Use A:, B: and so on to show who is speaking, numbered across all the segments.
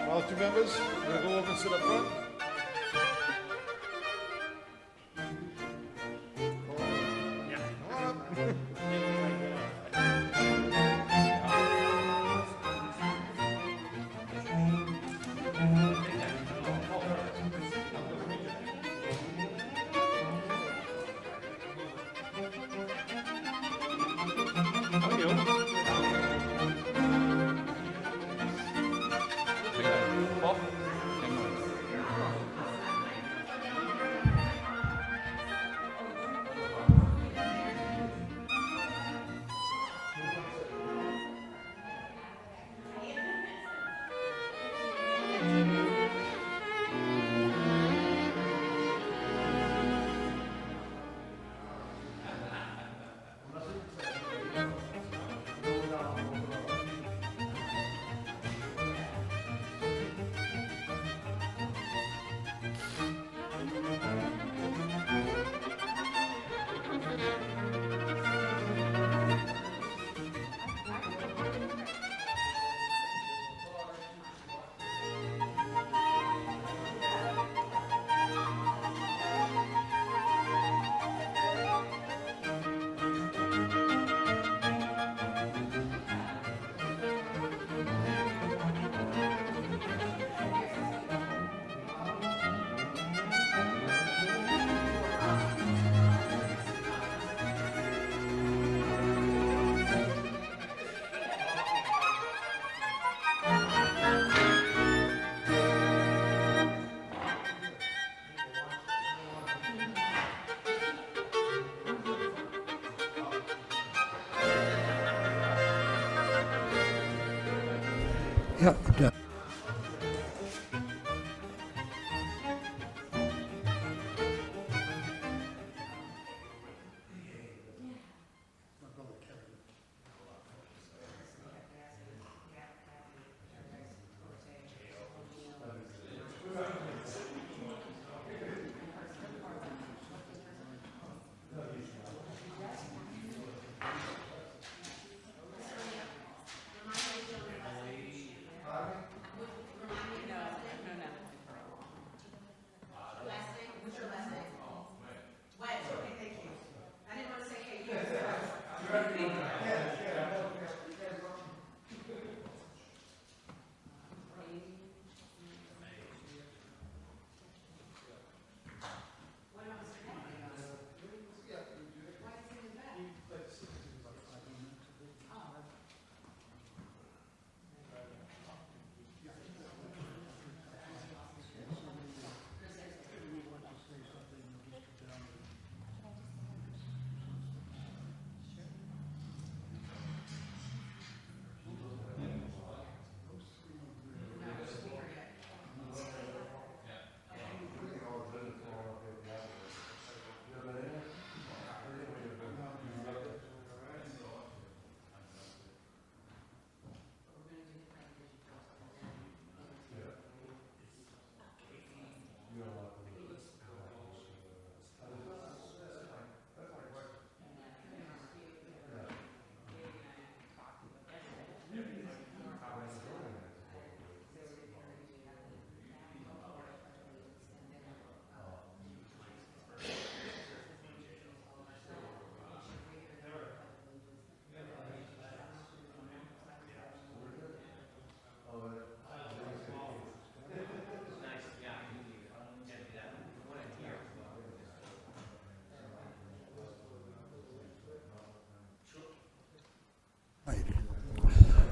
A: All two members, we're gonna go over and sit up front.
B: Yeah, yeah.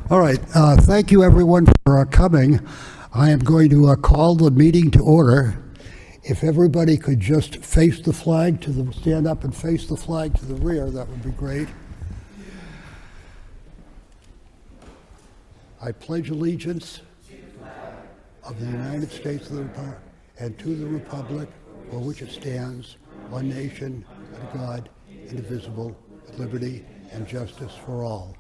B: All right, thank you everyone for coming. I am going to call the meeting to order. If everybody could just face the flag stand up and face the flag to the rear, that would be great. I pledge allegiance of the United States of the Republic and to the republic for which it stands, one nation, under God, indivisible, with liberty and justice for all.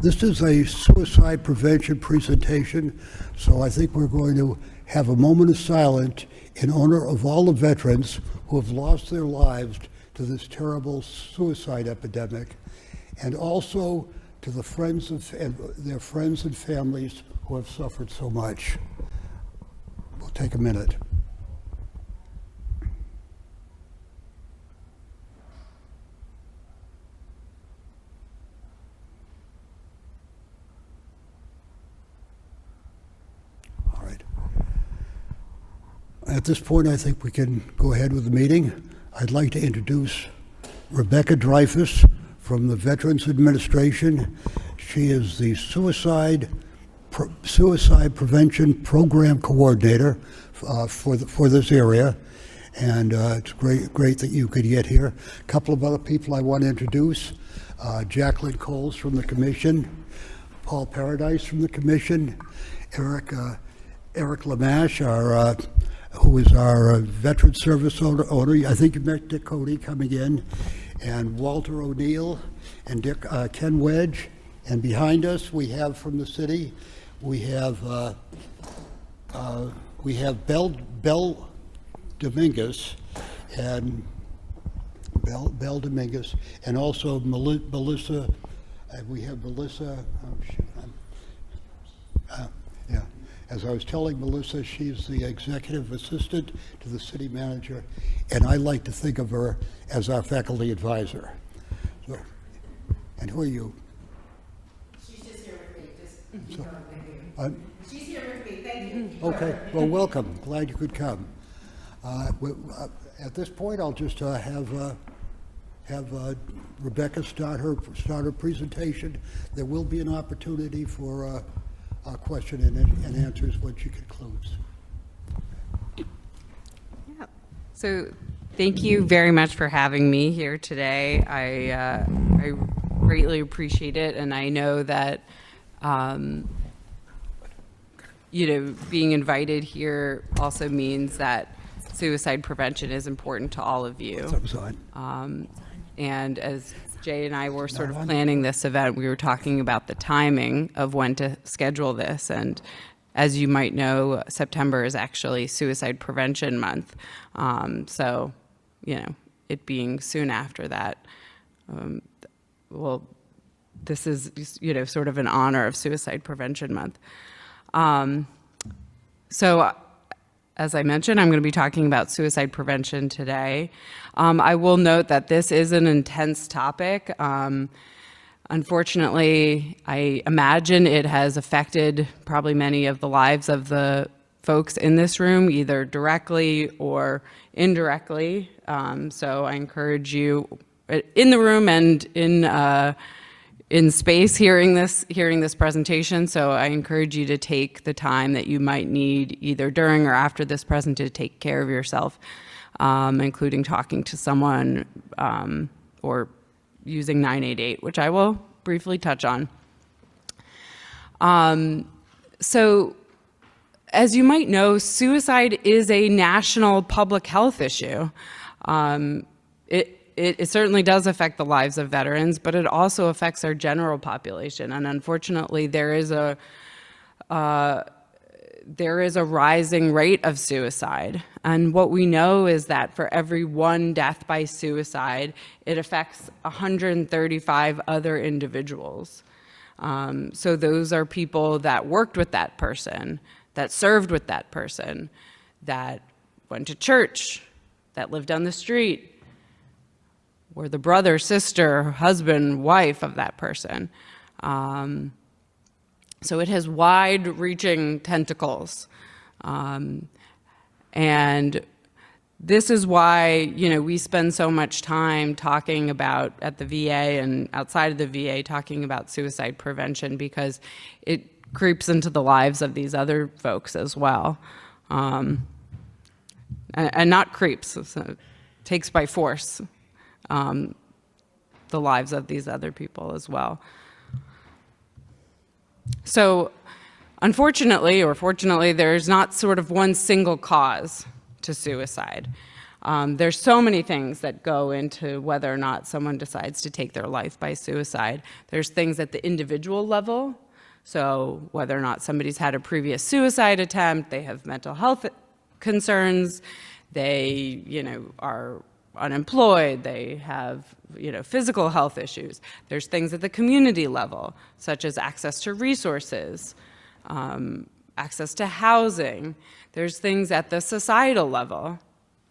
B: This is a suicide prevention presentation, so I think we're going to have a moment of silence in honor of all the veterans who have lost their lives to this terrible suicide epidemic, and also to the friends and their friends and families who have suffered so much. We'll take a minute. All right. At this point, I think we can go ahead with the meeting. I'd like to introduce Rebecca Dreyfus from the Veterans Administration. She is the Suicide Prevention Program Coordinator for this area, and it's great that you could get here. A couple of other people I want to introduce: Jacqueline Coles from the Commission, Paul Paradise from the Commission, Eric Lamash, who is our veteran service owner. I think you met Dick Cody coming in, and Walter O'Neill and Ken Wedge. And behind us, we have from the city, we have Belle Dominguez, and Belle Dominguez, and also Melissa. We have Melissa. Yeah. As I was telling Melissa, she's the executive assistant to the city manager, and I like to think of her as our faculty advisor. So, and who are you?
C: She's just here with me. She's here with me. Thank you.
B: Okay. Well, welcome. Glad you could come. At this point, I'll just have Rebecca start her presentation. There will be an opportunity for question and answers when she concludes.
D: Yeah. So thank you very much for having me here today. I greatly appreciate it, and I know that being invited here also means that suicide prevention is important to all of you. And as Jay and I were sort of planning this event, we were talking about the timing of when to schedule this. And as you might know, September is actually Suicide Prevention Month. So, it being soon after that, this is, sort of in honor of Suicide Prevention Month. So, as I mentioned, I'm going to be talking about suicide prevention today. I will note that this is an intense topic. Unfortunately, I imagine it has affected probably many of the lives of the folks in this room, either directly or indirectly. So I encourage you in the room and in space hearing this presentation. So I encourage you to take the time that you might need either during or after this presentation to take care of yourself, including talking to someone or using 988, which I will briefly touch on. So as you might know, suicide is a national public health issue. It certainly does affect the lives of veterans, but it also affects our general population. And unfortunately, there is a rising rate of suicide. And what we know is that for every one death by suicide, it affects 135 other individuals. So those are people that worked with that person, that served with that person, that went to church, that lived on the street, or the brother, sister, husband, wife of that person. So it has wide-reaching tentacles. And This is why, we spend so much time talking about, at the VA and outside of the VA, talking about suicide prevention, because it creeps into the lives of these other folks as well. And not creeps, so takes by force the lives of these other people as well. So unfortunately, or fortunately, there's not sort of one single cause to suicide. There's so many things that go into whether or not someone decides to take their life by suicide. There's things at the individual level, so whether or not somebody's had a previous suicide attempt, they have mental health concerns, they, are unemployed, they have, physical health issues. There's things at the community level, such as access to resources, access to housing. There's things at the societal level.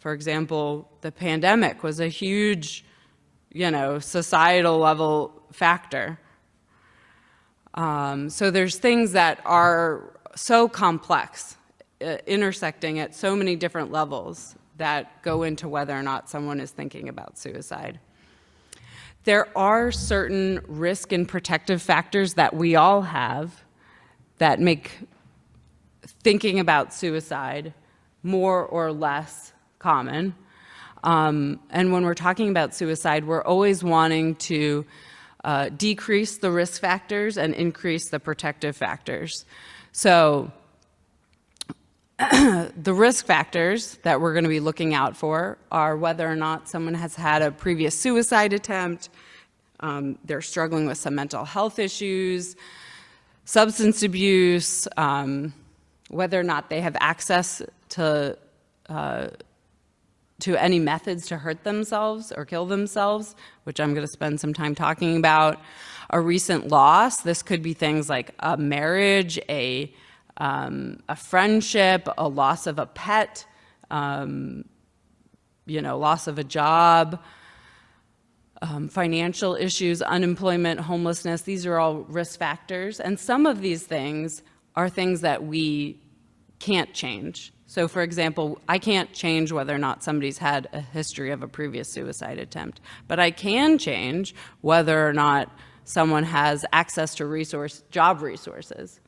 D: For example, the pandemic was a huge, societal level factor. So there's things that are so complex, intersecting at so many different levels, that go into whether or not someone is thinking about suicide. There are certain risk and protective factors that we all have that make thinking about suicide more or less common. And when we're talking about suicide, we're always wanting to decrease the risk factors and increase the protective factors. So the risk factors that we're going to be looking out for are whether or not someone has had a previous suicide attempt, they're struggling with some mental health issues, substance abuse, whether or not they have access to any methods to hurt themselves or kill themselves, which I'm going to spend some time talking about, a recent loss. This could be things like a marriage, a friendship, a loss of a pet, loss of a job, financial issues, unemployment, homelessness. These are all risk factors. And some of these things are things that we can't change. So for example, I can't change whether or not somebody's had a history of a previous suicide attempt, but I can change whether or not someone has access to job resources.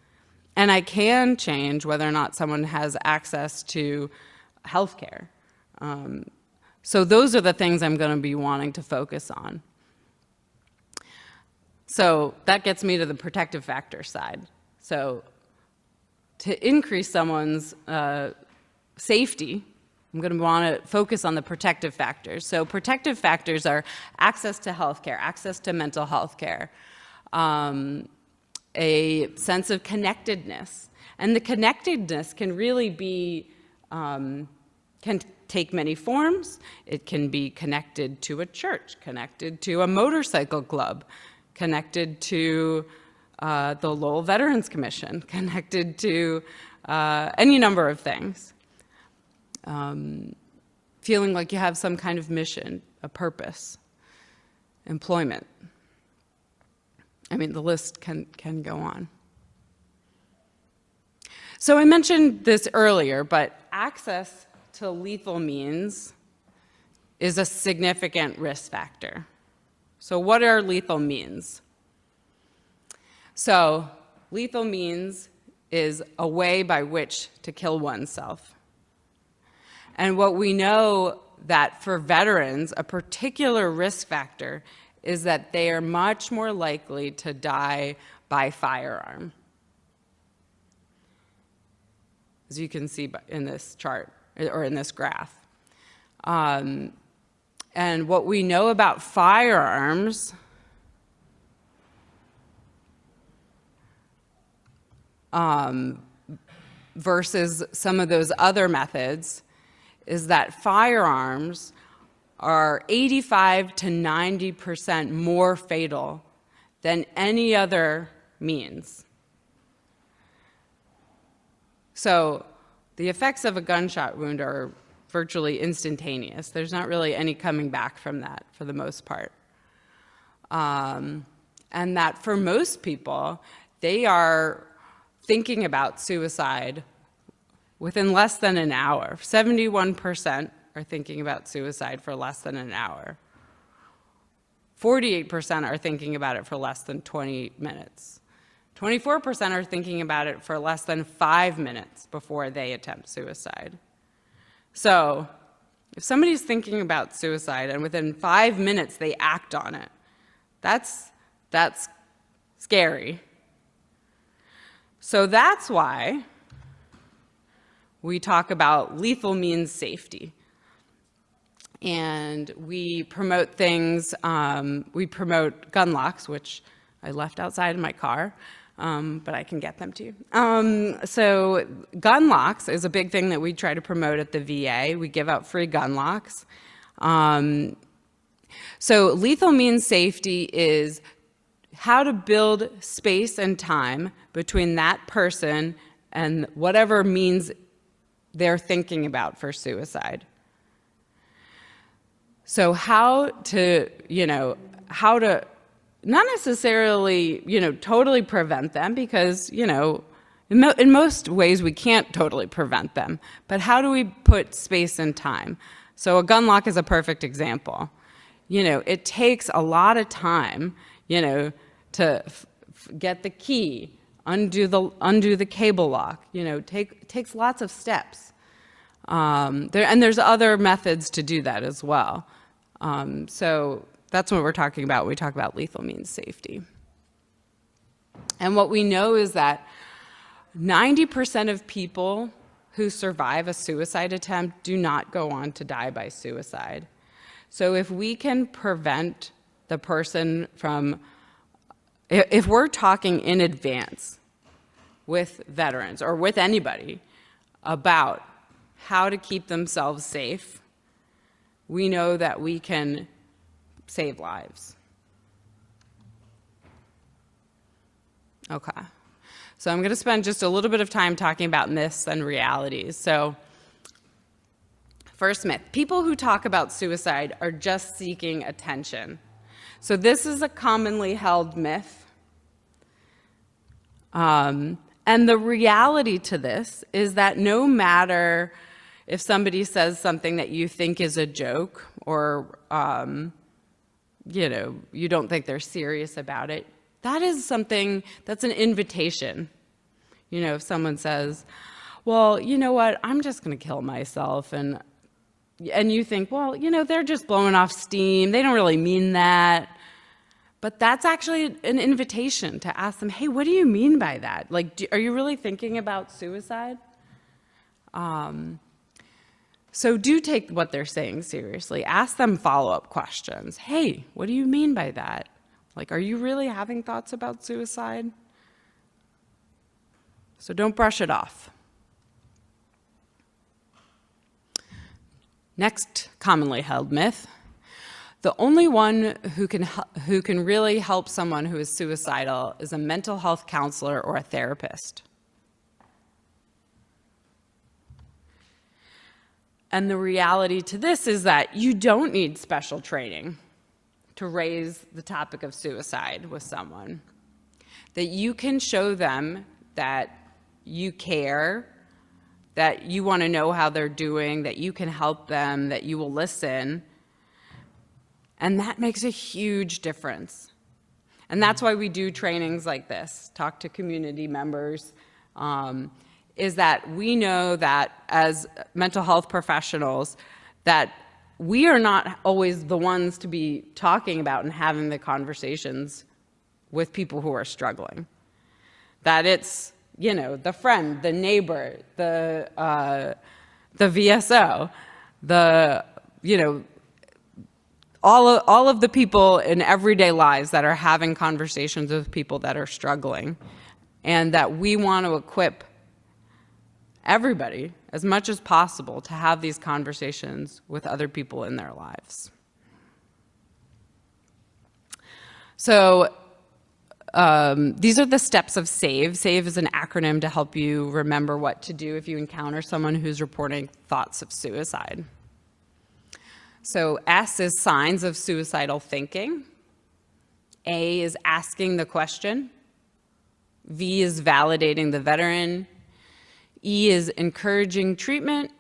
D: And I can change whether or not someone has access to healthcare. So those are the things I'm going to be wanting to focus on. So that gets me to the protective factor side. So to increase someone's safety, I'm going to want to focus on the protective factors. So protective factors are access to healthcare, access to mental health care, a sense of connectedness. And the connectedness can really be, can take many forms. It can be connected to a church, connected to a motorcycle club, connected to the Lowell Veterans Commission, connected to any number of things. Feeling like you have some kind of mission, a purpose, employment. I mean, the list can go on. So I mentioned this earlier, but access to lethal means is a significant risk factor. So what are lethal means? So lethal means is a way by which to kill oneself. And what we know that for veterans, a particular risk factor is that they are much more likely to die by firearm. As you can see in this chart, or in this graph. And what we know about firearms versus some of those other methods is that firearms are 85 to 90% more fatal than any other means. So the effects of a gunshot wound are virtually instantaneous. There's not really any coming back from that for the most part. And that for most people, they are thinking about suicide within less than an hour. 71% are thinking about suicide for less than an hour. 48% are thinking about it for less than 20 minutes. 24% are thinking about it for less than 5 minutes before they attempt suicide. So if somebody's thinking about suicide and within 5 minutes they act on it, that's scary. So that's why we talk about lethal means safety. And we promote things, we promote gun locks, which I left outside in my car, but I can get them to you. So gun locks is a big thing that we try to promote at the VA. We give out free gun locks. So lethal means safety is how to build space and time between that person and whatever means they're thinking about for suicide. So how to not necessarily, totally prevent them because, in most ways we can't totally prevent them, but how do we put space and time? So a gun lock is a perfect example. It takes a lot of time, to get the key, undo the cable lock, takes lots of steps. And there's other methods to do that as well. So that's what we're talking about when we talk about lethal means safety. And what we know is that 90% of people who survive a suicide attempt do not go on to die by suicide. So if we can prevent the person from, if we're talking in advance with veterans or with anybody about how to keep themselves safe, we know that we can save lives. Okay. So I'm going to spend just a little bit of time talking about myths and realities. So first myth, people who talk about suicide are just seeking attention. So this is a commonly held myth. And the reality to this is that no matter if somebody says something that you think is a joke or, you don't think they're serious about it, that is something that's an invitation. If someone says, well, you know what, I'm just going to kill myself. And you think, well, they're just blowing off steam. They don't really mean that. But that's actually an invitation to ask them, hey, what do you mean by that? Like, are you really thinking about suicide? So do take what they're saying seriously. Ask them follow-up questions. Hey, what do you mean by that? Like, are you really having thoughts about suicide? So don't brush it off. Next commonly held myth. The only one who can really help someone who is suicidal is a mental health counselor or a therapist. And the reality to this is that you don't need special training to raise the topic of suicide with someone. That you can show them that you care, that you want to know how they're doing, that you can help them, that you will listen. And that makes a huge difference. And that's why we do trainings like this, talk to community members, is that we know that as mental health professionals, that we are not always the ones to be talking about and having the conversations with people who are struggling. That it's, the friend, the neighbor, the VSO, all of the people in everyday lives that are having conversations with people that are struggling, and that we want to equip everybody as much as possible to have these conversations with other people in their lives. So these are the steps of SAVE. SAVE is an acronym to help you remember what to do if you encounter someone who's reporting thoughts of suicide. So S is signs of suicidal thinking. A is asking the question. V is validating the veteran. E is encouraging treatment.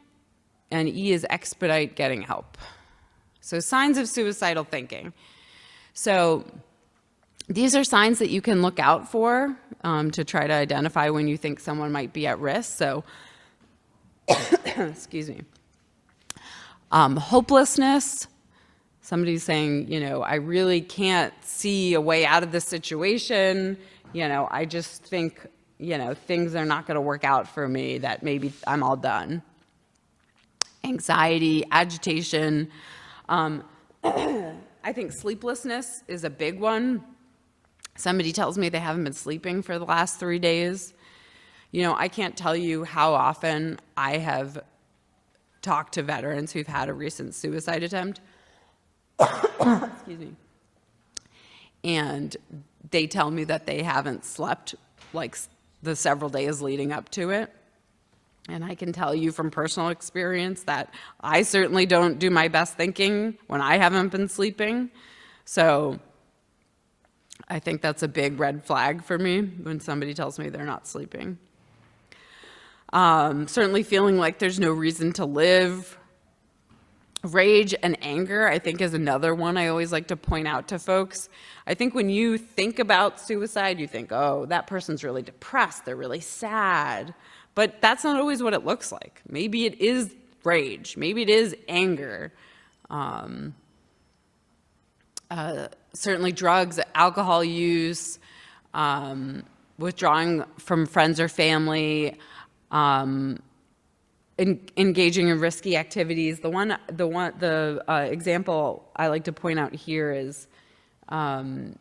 D: and E is expedite getting help. So signs of suicidal thinking. So these are signs that you can look out for to try to identify when you think someone might be at risk. So, excuse me. Hopelessness. Somebody's saying, you know, I really can't see a way out of this situation. You know, I just think, you know, things are not going to work out for me, that maybe I'm all done. Anxiety, agitation. I think sleeplessness is a big one. Somebody tells me they haven't been sleeping for the last 3 days. You know, I can't tell you how often I have talked to veterans who've had a recent suicide attempt. Excuse me. And they tell me that they haven't slept like the several days leading up to it. And I can tell you from personal experience that I certainly don't do my best thinking when I haven't been sleeping. So I think that's a big red flag for me when somebody tells me they're not sleeping. Certainly feeling like there's no reason to live. Rage and anger, I think, is another one I always like to point out to folks. I think when you think about suicide, you think, oh, that person's really depressed, they're really sad. But that's not always what it looks like. Maybe it is rage, maybe it is anger. Certainly drugs, alcohol use, withdrawing from friends or family, engaging in risky activities. The example I like to point out here is that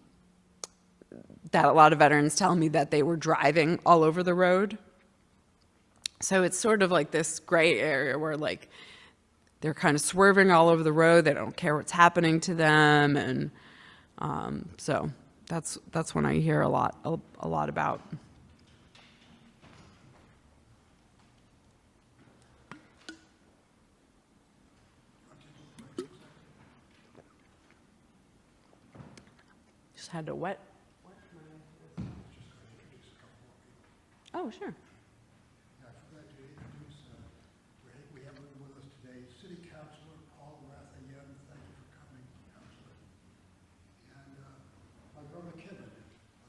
D: a lot of veterans tell me that they were driving all over the road. So it's sort of like this gray area where like they're kind of swerving all over the road. They don't care what's happening to them, and so that's one I hear a lot about. Just had to wet. Oh, sure.
B: I forgot to introduce, we have with us today City Councilor Paul Rathayem. Thank you for coming, Councilor. And my brother Kevin,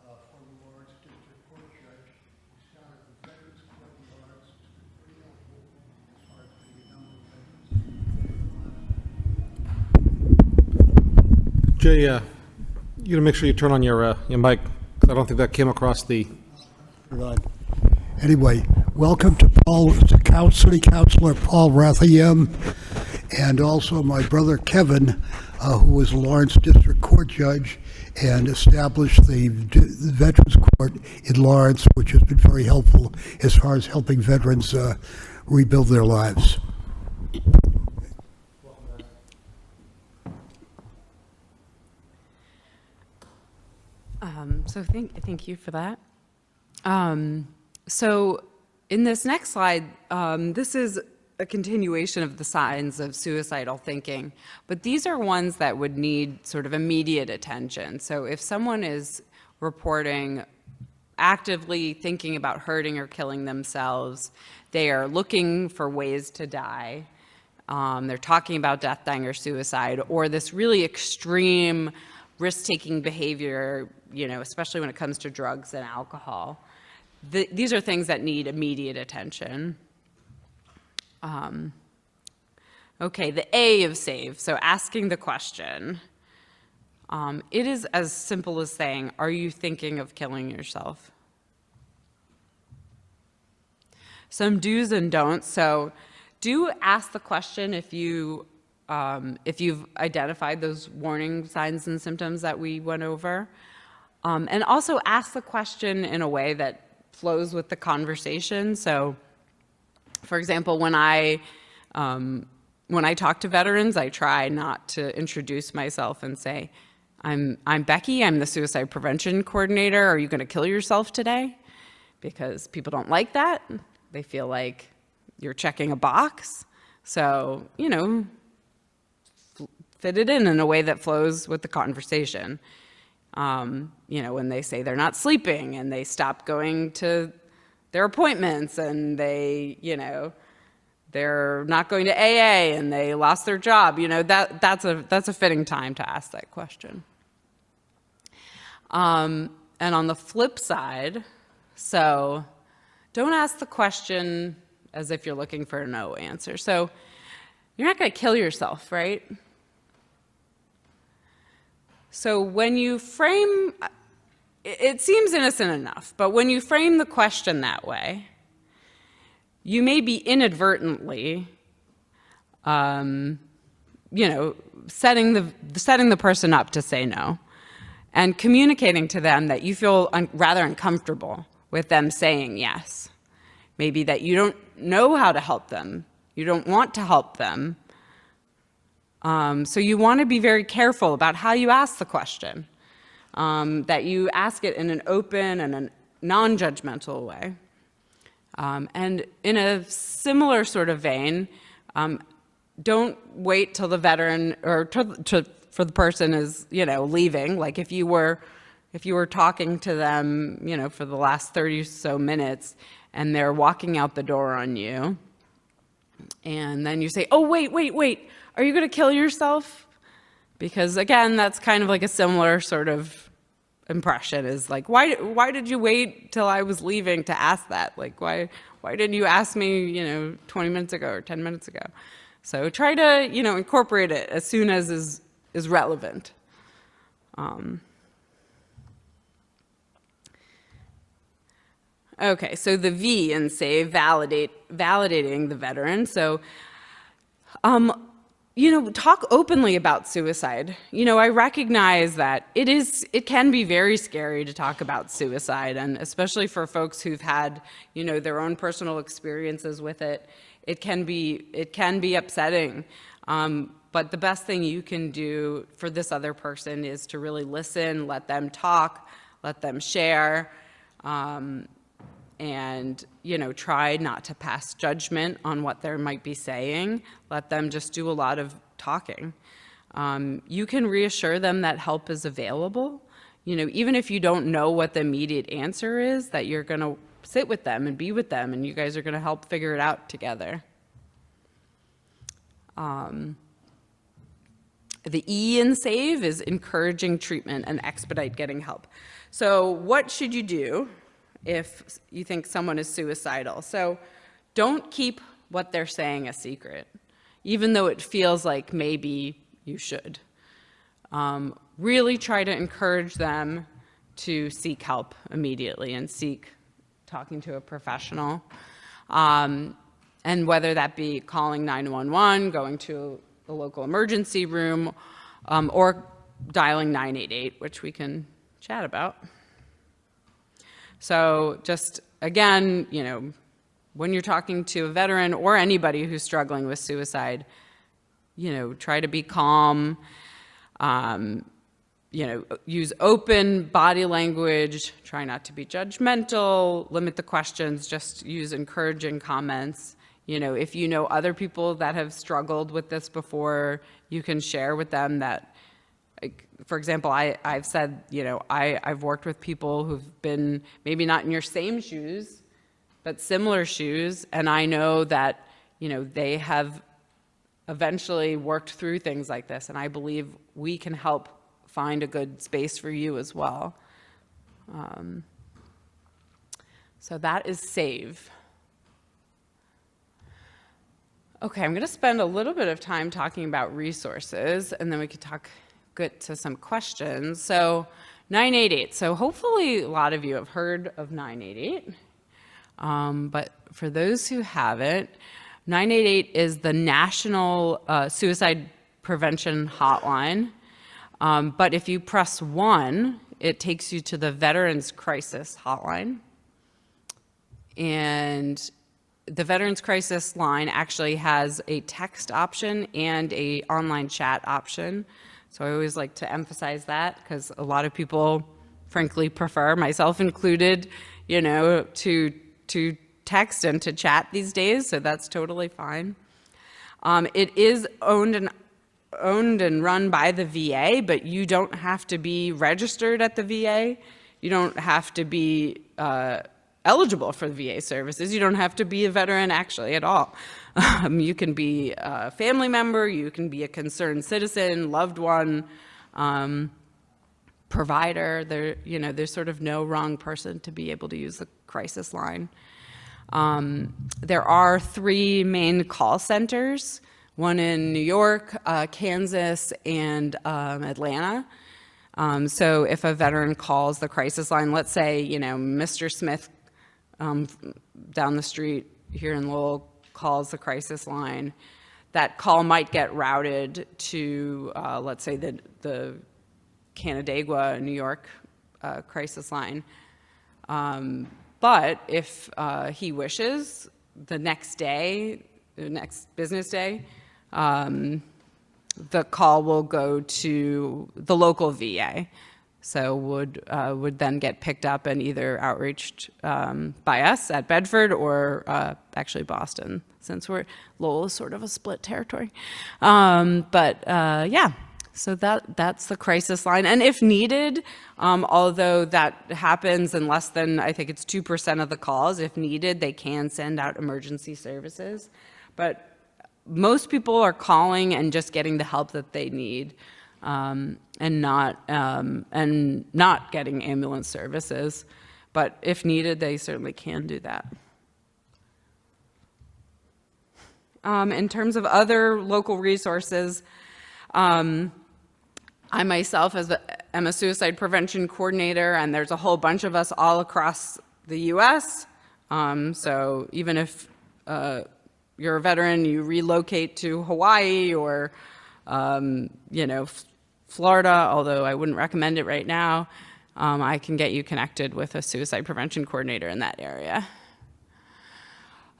B: former Lawrence District Court Judge, who started the Veterans Court in Lawrence, has been pretty helpful as far as putting a number of veterans.
E: Jay, you gotta make sure you turn on your mic, 'cause I don't think that came across the.
B: Anyway, welcome to City Councilor Paul Rathayem, and also my brother Kevin, who was a Lawrence District Court Judge and established the Veterans Court in Lawrence, which has been very helpful as far as helping veterans rebuild their lives.
D: So thank you for that. So in this next slide, this is a continuation of the signs of suicidal thinking, but these are ones that would need sort of immediate attention. So if someone is reporting actively thinking about hurting or killing themselves, they are looking for ways to die, they're talking about death, dying, or suicide, or this really extreme risk-taking behavior, you know, especially when it comes to drugs and alcohol. These are things that need immediate attention. Okay, the A of SAVE, so asking the question. It is as simple as saying, are you thinking of killing yourself? Some do's and don'ts. So do ask the question if you've identified those warning signs and symptoms that we went over. And also ask the question in a way that flows with the conversation. So, for example, when I talk to veterans, I try not to introduce myself and say, I'm Becky, I'm the suicide prevention coordinator. Are you going to kill yourself today? Because people don't like that. They feel like you're checking a box. So, you know, fit it in a way that flows with the conversation. You know, when they say they're not sleeping and they stop going to their appointments and they, you know, they're not going to AA and they lost their job, that's a fitting time to ask that question. And on the flip side, so don't ask the question as if you're looking for a no answer. So you're not going to kill yourself, right? So when you frame, it seems innocent enough, but when you frame the question that way, you may be inadvertently, setting the person up to say no, and communicating to them that you feel rather uncomfortable with them saying yes. Maybe that you don't know how to help them, you don't want to help them. So you want to be very careful about how you ask the question, that you ask it in an open and a non-judgmental way. And in a similar sort of vein, don't wait till the veteran or for the person is, leaving. Like if you were talking to them, for the last 30 or so minutes and they're walking out the door on you, and then you say, oh, wait, are you going to kill yourself? Because again, that's kind of like a similar sort of impression, is like, why did you wait till I was leaving to ask that? Like, why didn't you ask me, 20 minutes ago or 10 minutes ago? So try to, incorporate it as soon as is relevant. Okay, so the V in SAVE, validating the veteran. So, talk openly about suicide. I recognize that it can be very scary to talk about suicide, and especially for folks who've had, their own personal experiences with it. It can be upsetting. But the best thing you can do for this other person is to really listen, let them talk, let them share, and try not to pass judgment on what they might be saying. Let them just do a lot of talking. You can reassure them that help is available. Even if you don't know what the immediate answer is, that you're going to sit with them and be with them, and you guys are going to help figure it out together. The E in SAVE is encouraging treatment and expedite getting help. So what should you do if you think someone is suicidal? So don't keep what they're saying a secret, even though it feels like maybe you should. Really try to encourage them to seek help immediately and seek talking to a professional. And whether that be calling 911, going to a local emergency room, or dialing 988, which we can chat about. So just, again, when you're talking to a veteran or anybody who's struggling with suicide, try to be calm, use open body language, try not to be judgmental, limit the questions, just use encouraging comments. If you know other people that have struggled with this before, you can share with them that, for example, I've said, I've worked with people who've been maybe not in your same shoes, but similar shoes, and I know that, they have eventually worked through things like this, and I believe we can help find a good space for you as well. So that is SAVE. Okay, I'm going to spend a little bit of time talking about resources, and then we could get to some questions. So 988. So hopefully a lot of you have heard of 988. But for those who haven't, 988 is the National Suicide Prevention Hotline. But if you press 1, it takes you to the Veterans Crisis Hotline. And the Veterans Crisis line actually has a text option and an online chat option. So I always like to emphasize that, because a lot of people, frankly, prefer, myself included, to text and to chat these days. So that's totally fine. It is owned and run by the VA, but you don't have to be registered at the VA. You don't have to be eligible for the VA services. You don't have to be a veteran actually at all. You can be a family member, you can be a concerned citizen, loved one, provider. There's sort of no wrong person to be able to use the crisis line. There are 3 main call centers, one in New York, Kansas, and Atlanta. So if a veteran calls the crisis line, let's say, Mr. Smith down the street here in Lowell calls the crisis line, that call might get routed to, let's say, the Canandaigua, New York crisis line. But if he wishes, the next business day, the call will go to the local VA. So would then get picked up and either outreached by us at Bedford or actually Boston, since Lowell is sort of a split territory. Yeah. So that's the crisis line. And if needed, although that happens in less than, I think it's 2% of the calls, if needed, they can send out emergency services. But most people are calling and just getting the help that they need, and not getting ambulance services. But if needed, they certainly can do that. In terms of other local resources, I myself am a suicide prevention coordinator, and there's a whole bunch of us all across the U.S. So even if you're a veteran, you relocate to Hawaii or, Florida, although I wouldn't recommend it right now, I can get you connected with a suicide prevention coordinator in that area.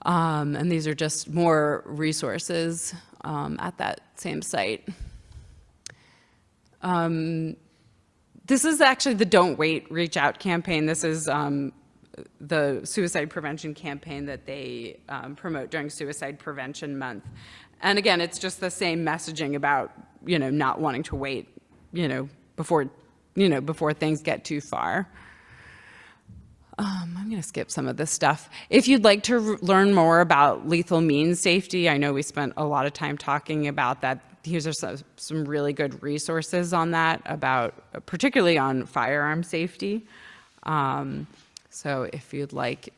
D: And these are just more resources at that same site. This is actually the Don't Wait, Reach Out campaign. This is the suicide prevention campaign that they promote during Suicide Prevention Month. And again, it's just the same messaging about, not wanting to wait, before things get too far. I'm going to skip some of this stuff. If you'd like to learn more about lethal means safety, I know we spent a lot of time talking about that. Here's some really good resources on that, particularly on firearm safety. So if you'd like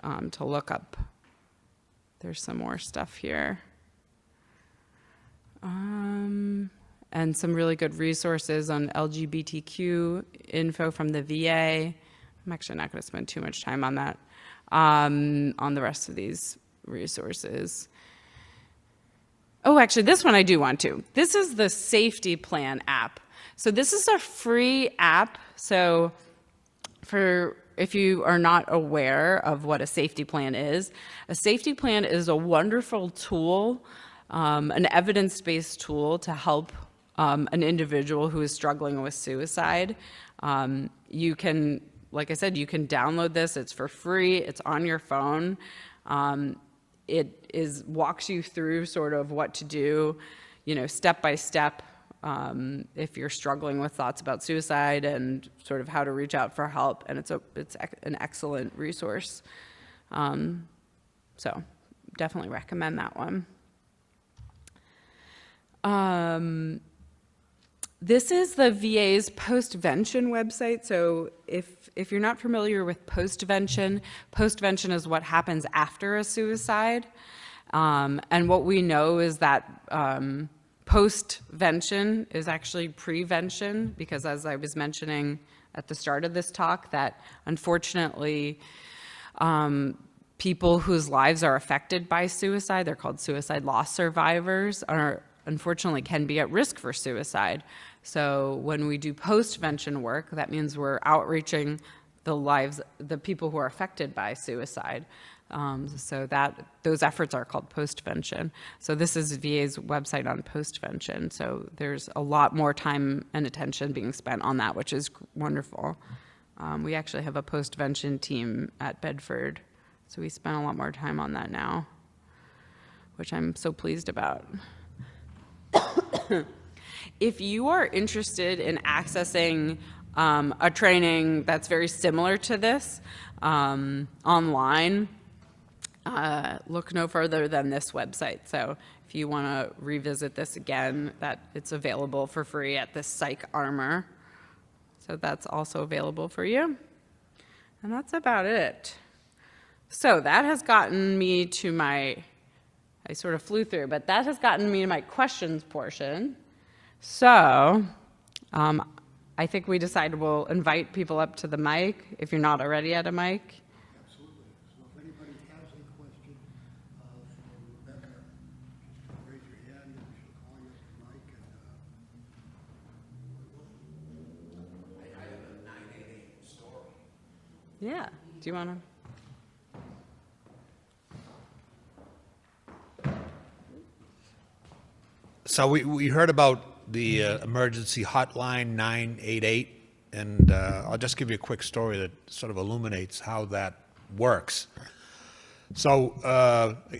D: to look up, there's some more stuff here. And some really good resources on LGBTQ info from the VA. I'm actually not going to spend too much time on that, on the rest of these resources. Oh, actually, this one I do want to. This is the Safety Plan app. So this is a free app. So if you are not aware of what a safety plan is, a safety plan is a wonderful tool, an evidence-based tool to help an individual who is struggling with suicide. You can, like I said, you can download this. It's for free. It's on your phone. It walks you through sort of what to do, step by step, if you're struggling with thoughts about suicide and sort of how to reach out for help. And it's an excellent resource. So definitely recommend that one. This is the VA's postvention website. So if you're not familiar with postvention is what happens after a suicide. And what we know is that postvention is actually prevention, because as I was mentioning at the start of this talk, that unfortunately people whose lives are affected by suicide, they're called suicide loss survivors, unfortunately can be at risk for suicide. So when we do postvention work, that means we're outreaching the people who are affected by suicide. So those efforts are called postvention. So this is VA's website on postvention. So there's a lot more time and attention being spent on that, which is wonderful. We actually have a postvention team at Bedford, so we spend a lot more time on that now, which I'm so pleased about. If you are interested in accessing a training that's very similar to this online. Look no further than this website. So if you want to revisit this again, that it's available for free at this Psych Armor. So that's also available for you. And that's about it. So that has gotten me to I sort of flew through, but that has gotten me to my questions portion. So I think we decided we'll invite people up to the mic if you're not already at a mic.
B: Absolutely. So if anybody has a question for Rebecca, just raise your hand and she'll call you up to the mic.
F: I have a 988 story.
D: Yeah. Do you want to?
F: So we heard about the emergency hotline 988, and I'll just give you a quick story that sort of illuminates how that works. So,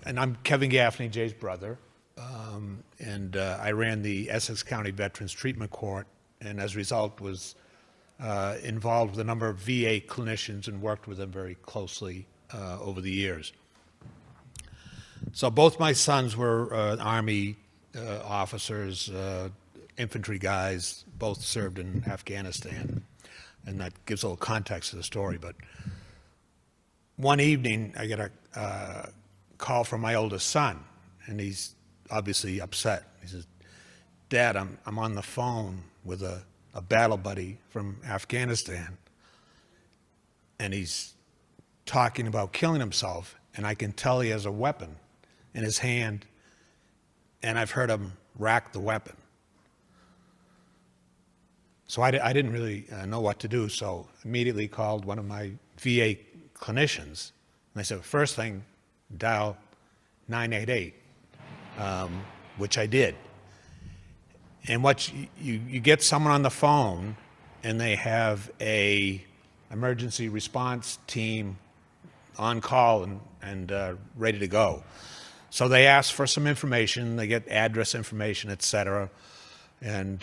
F: and I'm Kevin Gaffney, Jay's brother, and I ran the Essex County Veterans Treatment Court, and as a result was involved with a number of VA clinicians and worked with them very closely over the years. So both my sons were Army officers, infantry guys, both served in Afghanistan, and that gives a little context to the story. But one evening, I get a call from my oldest son, and he's obviously upset. He says, "Dad, I'm on the phone with a battle buddy from Afghanistan, and he's talking about killing himself, and I can tell he has a weapon in his hand, and I've heard him rack the weapon." So I didn't really know what to do, so immediately called one of my VA clinicians, and I said, first thing, dial 988, which I did. And what you get someone on the phone, and they have a emergency response team on call and ready to go. So they ask for some information, they get address information, et cetera. And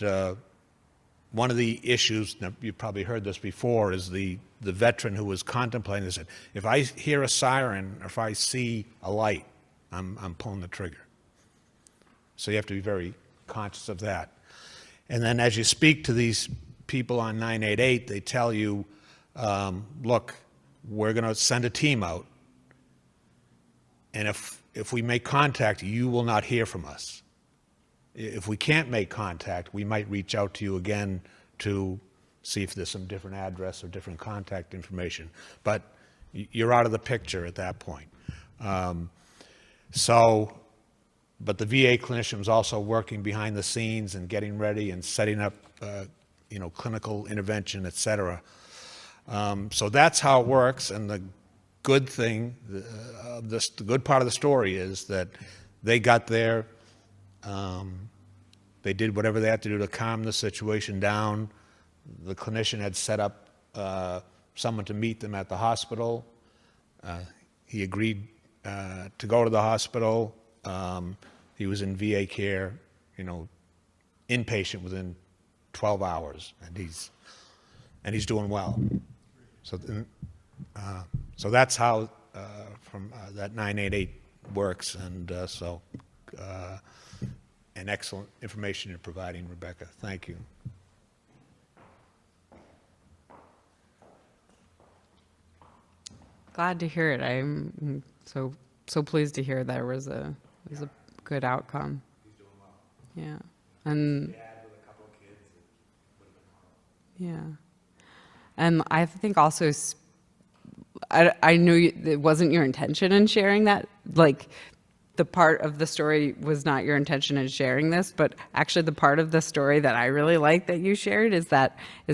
F: one of the issues, now you've probably heard this before, is the veteran who was contemplating said, if I hear a siren, or if I see a light, I'm pulling the trigger. So you have to be very conscious of that. And then as you speak to these people on 988, they tell you, look, we're going to send a team out, and if we make contact, you will not hear from us. If we can't make contact, we might reach out to you again to see if there's some different address or different contact information. But you're out of the picture at that point. But the VA clinician was also working behind the scenes and getting ready and setting up, clinical intervention, et cetera. So that's how it works. And the good thing, the good part of the story is that they got there. They did whatever they had to do to calm the situation down. The clinician had set up someone to meet them at the hospital. He agreed to go to the hospital. He was in VA care, inpatient within 12 hours, and he's doing well. So that's how from that 988 works, and and excellent information you're providing, Rebecca. Thank you.
D: Glad to hear it. I'm so pleased to hear there was a good outcome.
F: He's doing well.
D: Yeah, and
F: Dad with a couple of kids, it would have been horrible.
D: yeah, and I think also I knew it wasn't your intention in sharing that. Like, the part of the story was not your intention in sharing this, but actually the part of the story that I really like that you shared is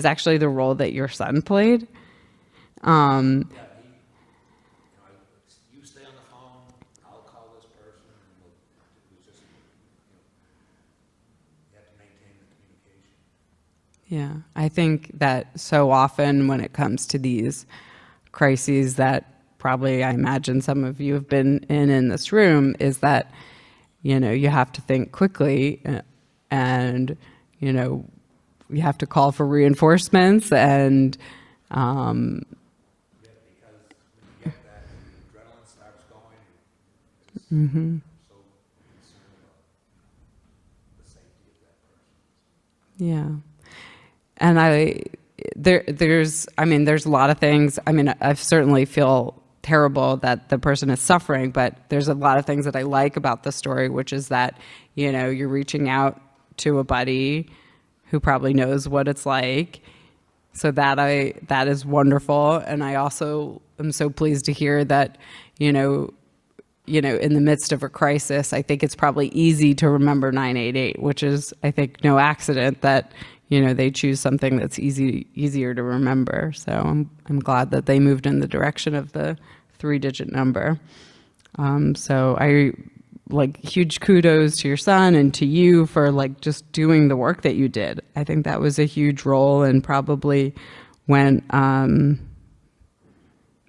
D: actually the role that your son played.
F: Yeah, you stay on the phone, I'll call this person, and it was just, you have to maintain the communication.
D: Yeah, I think that so often when it comes to these crises that probably I imagine some of you have been in this room, is that, you have to think quickly and, we have to call for reinforcements and, yeah. And there's a lot of things. I mean, I certainly feel terrible that the person is suffering, but there's a lot of things that I like about the story, which is that, you're reaching out to a buddy who probably knows what it's like. So that is wonderful. And I also am so pleased to hear that, in the midst of a crisis, I think it's probably easy to remember 988, which is, I think, no accident that, they choose something that's easier to remember. So I'm glad that they moved in the direction of the 3-digit number. So I huge kudos to your son and to you for just doing the work that you did. I think that was a huge role and probably went,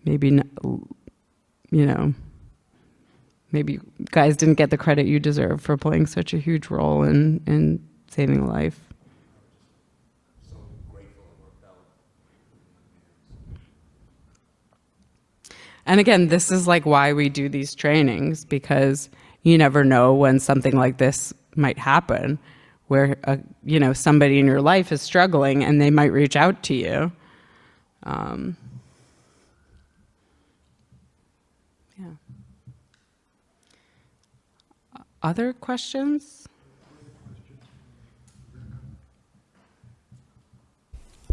D: maybe, maybe you guys didn't get the credit you deserve for playing such a huge role in saving a life. And again, this is why we do these trainings, because you never know when something like this might happen, where somebody in your life is struggling and they might reach out to you. Yeah. Other questions?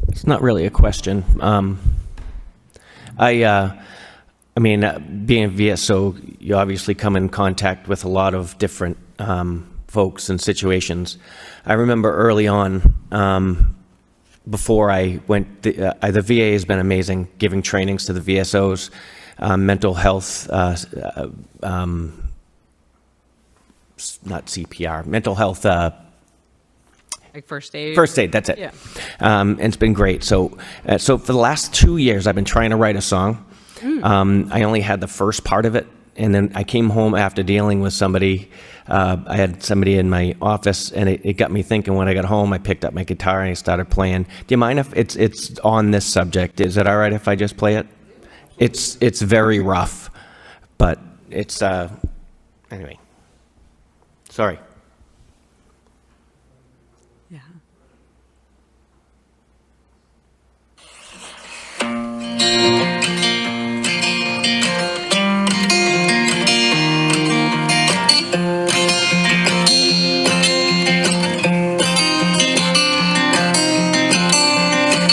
G: It's not really a question. Being a VSO, you obviously come in contact with a lot of different folks and situations. I remember early on, before I went, the VA has been amazing, giving trainings to the VSOs, mental health, not CPR, mental health.
D: First aid?
G: First aid, that's it.
D: Yeah.
G: And it's been great. So for the last 2 years, I've been trying to write a song. I only had the first part of it, and then I came home after dealing with somebody. I had somebody in my office, and it got me thinking. When I got home, I picked up my guitar and I started playing. Do you mind if it's on this subject? Is it all right if I just play it? It's very rough, but it's anyway. Sorry.
D: Yeah.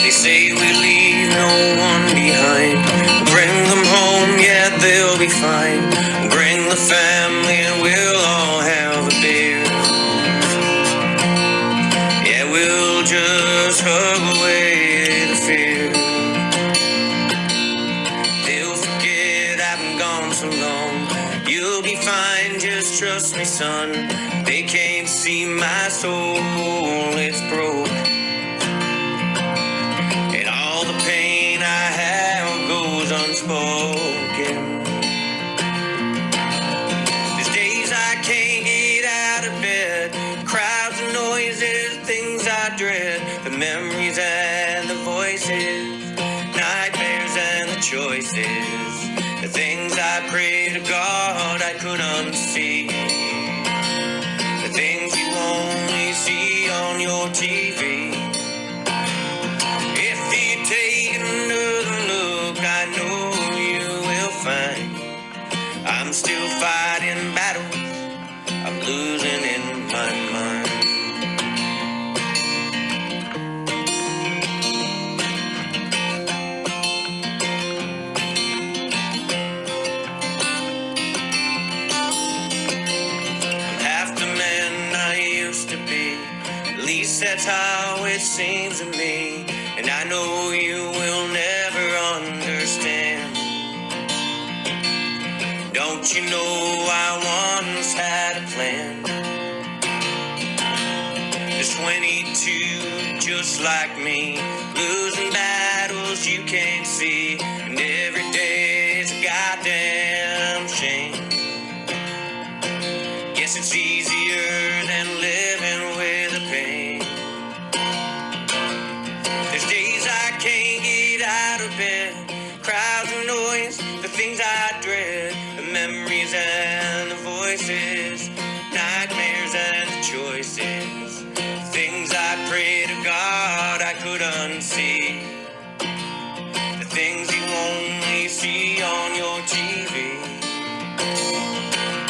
H: They say we leave no one behind. Bring them home, yeah, they'll be fine. Bring the family and we'll all have a beer. Yeah, we'll just hug away the fear. They'll forget I've been gone so long. You'll be fine, just trust me, son. They can't see my soul, it's broke. Pain I have goes unspoken. There's days I can't get out of bed. Crowds and noises, things I dread. The memories and the voices, nightmares and the choices. The things I pray to God I could unsee. The things you only see on your TV. Take another look, I know you will find I'm still fighting battles, I'm losing in my mind. I'm half the man I used to be, at least that's how it seems to me. And I know you will never understand. Don't you know I once had a plan? There's 22 just like me, losing battles you can't see. And every day's a goddamn shame. Guess it's easier than living with the pain. noise, the things I dread, the memories and the voices, nightmares and the choices, things I pray to God I could unsee, the things you only see on your TV.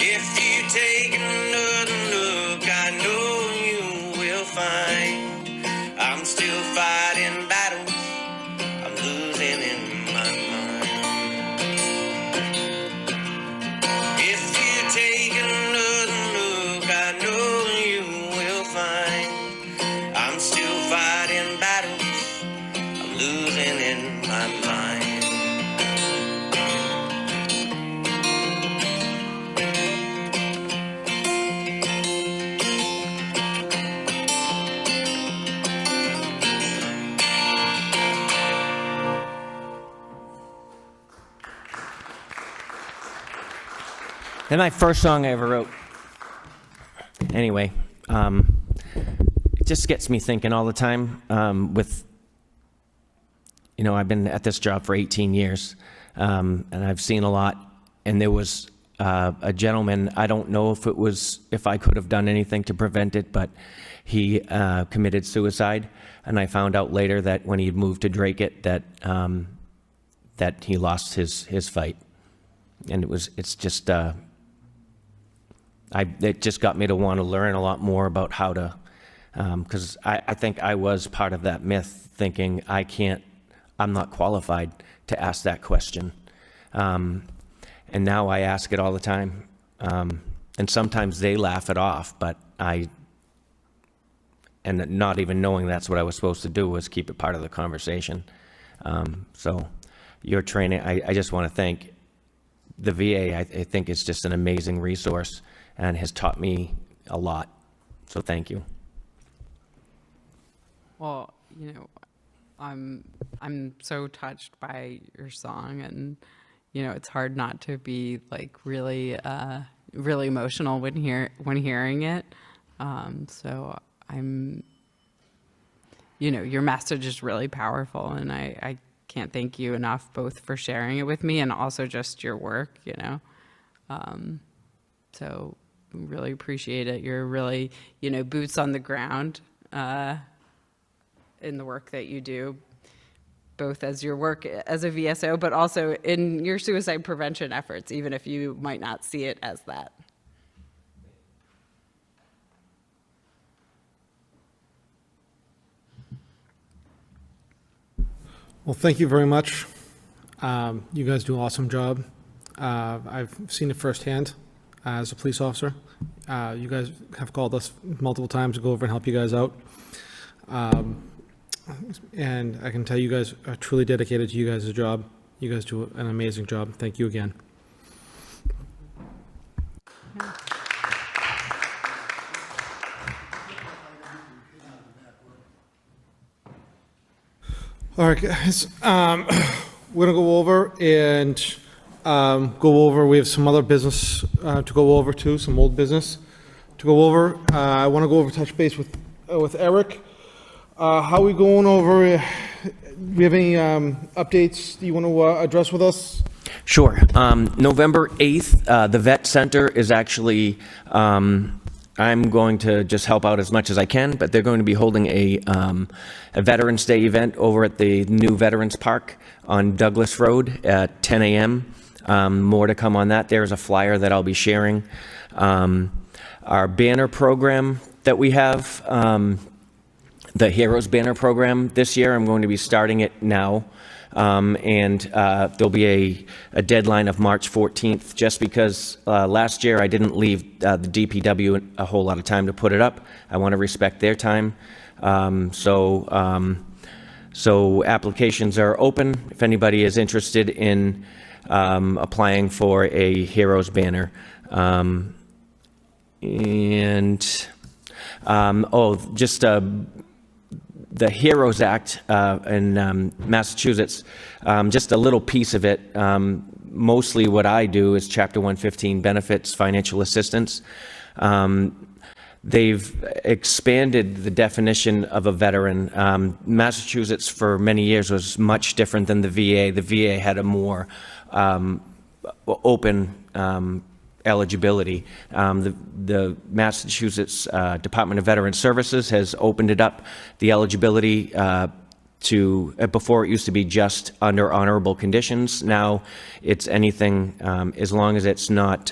H: If you take another look, I know you will find I'm still fighting battles I'm losing in my mind. If you take another look, I know you will find I'm still fighting battles I'm losing in my mind.
G: And my first song I ever wrote. Anyway, it just gets me thinking all the time I've been at this job for 18 years, and I've seen a lot. And there was a gentleman, I don't know if I could have done anything to prevent it, but he committed suicide. And I found out later that when he had moved to Drake that he lost his fight. And it just got me to want to learn a lot more about how to, because I think I was part of that myth, thinking I'm not qualified to ask that question. And now I ask it all the time. And sometimes they laugh it off, but and not even knowing that's what I was supposed to do was keep it part of the conversation. So your training, I just want to thank the VA. I think it's just an amazing resource and has taught me a lot. So thank you.
D: Well, I'm so touched by your song, and it's hard not to be like really really emotional when hearing it. So I'm your message is really powerful, and I can't thank you enough, both for sharing it with me and also just your work. So really appreciate it. You're really boots on the ground in the work that you do, both as your work as a VSO, but also in your suicide prevention efforts, even if you might not see it as that.
E: Well, thank you very much. You guys do an awesome job. I've seen it firsthand as a police officer. You guys have called us multiple times to go over and help you guys out. And I can tell you guys are truly dedicated to you guys' job. You guys do an amazing job. Thank you again. All right, guys. We're gonna go over and we have some other business to go over too, some old business to go over. I want to go over touch base with Eric. How are we going over? Do we have any updates you want to address with us?
G: Sure. November 8th, the Vet Center is actually, I'm going to just help out as much as I can, but they're going to be holding a Veterans Day event over at the new Veterans Park on Douglas Road at 10 a.m. More to come on that. There's a flyer that I'll be sharing. Our banner program that we have, the Heroes Banner program this year, I'm going to be starting it now. And there'll be a deadline of March 14th, just because last year I didn't leave the DPW a whole lot of time to put it up. I want to respect their time. So applications are open if anybody is interested in applying for a Heroes Banner. The HEROES Act in Massachusetts, just a little piece of it. Mostly what I do is Chapter 115 benefits, financial assistance. they've expanded the definition of a veteran. Massachusetts, for many years, was much different than the VA. The VA had a more open eligibility. The Massachusetts Department of Veteran Services has opened it up, the eligibility to, before it used to be just under honorable conditions. Now it's anything, as long as it's not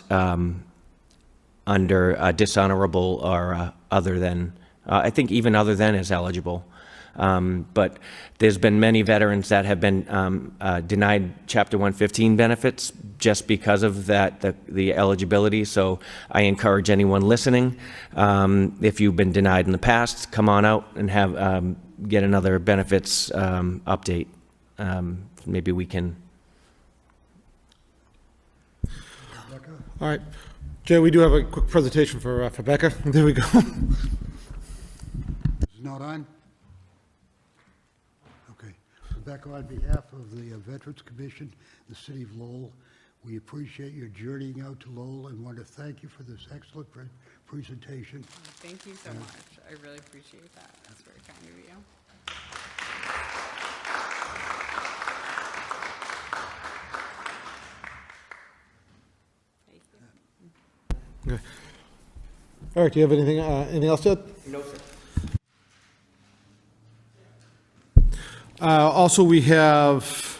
G: under dishonorable or other than, I think even other than is eligible. But there's been many veterans that have been denied Chapter 115 benefits just because of that, the eligibility. So I encourage anyone listening, if you've been denied in the past, come on out and have get another benefits update. Maybe we can.
E: All right. Jay, we do have a quick presentation for Becca. There we go.
B: It's not on? Okay. Rebecca, on behalf of the Veterans Commission, the City of Lowell, we appreciate your journeying out to Lowell and want to thank you for this excellent presentation.
D: Thank you so much. I really appreciate that. That's very kind of you.
E: Okay. Eric, do you have anything else to add?
G: No, sir.
E: Also, we have